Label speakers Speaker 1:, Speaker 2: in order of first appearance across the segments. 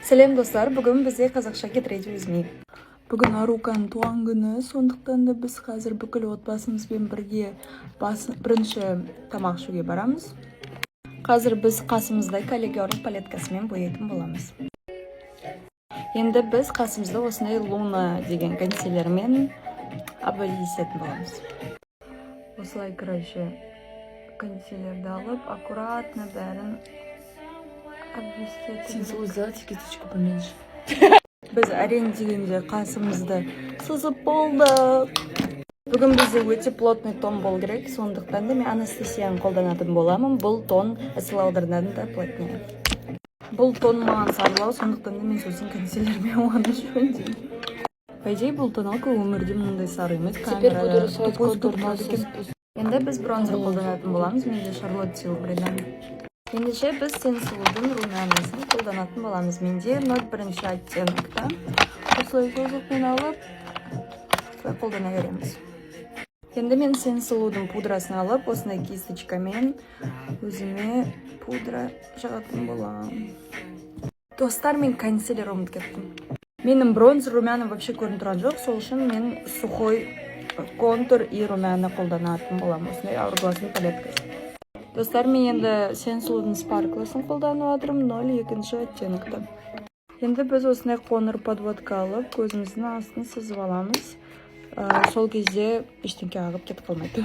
Speaker 1: Сәлем достар, бүгін бізде қазақша кетіреді өзіме. Бүгін Аруканың туған күні, сондықтан да біз қазір бүкіл отбасымызбен бірге бірінші тамақ ішуге барамыз. Қазір біз қасымызда коллегиорның палеткасымен боятын боламыз. Енді біз қасымызда осындай Луна деген консилермен обводитетін боламыз. Осылай, короче, консилерді алып, аккуратно бәрін обвести.
Speaker 2: Сен солай сделать кисточку поменьше.
Speaker 1: Біз әрең дегенде қасымызды сызып болдық. Бүгін бізде өте плотный тон бол керек, сондықтан да мен анестезияны қолданатын боламын. Бұл тон ысылаудырдан да плотнее. Бұл тон маған сарылау, сондықтан да мен сосын консилермен оны жөндеймін. По идее, бұл тоналка өмірде мұндай сары емес.
Speaker 2: Теперь буду рисовать контур носа.
Speaker 1: Енді біз бронзер қолданатын боламыз. Менде Charlotte Tilbury'дан. Ендеше біз Sensilude'ның румянасын қолданатын боламыз. Менде 01 оттенокта. Осылай созықпен алып, қолдана береміз. Енді мен Sensilude'ның пудрасын алып, осындай кисточкамен өзіме пудра жағатын боламын. Достар, мен консилер ұмытып кеттім. Менің бронзер румяным вообще көрініп тұрған жоқ, сол үшін мен сухой контур и румяна қолданатын боламын. Осындай Hourglass'ның палеткасы. Достар, мен енді Sensilude'ның Sparkle'сын қолданып жатырмын, 02 оттенокта. Енді біз осындай қоңыр подводка алып, көзіміздің астын сызып аламыз. Сол кезде ештеңке ағып кетіп қалмайды.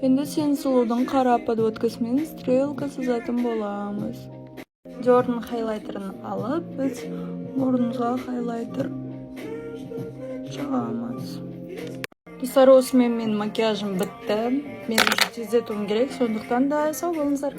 Speaker 1: Енді Sensilude'ның қара подводкасымен стрелка сызатын боламыз. Dior'ның хайлайтерін алып, біз мұрынға хайлайтер жағамыз. Достар, осымен мен макияжым бітті. Мен тездетуім керек, сондықтан да сау болыңыздар.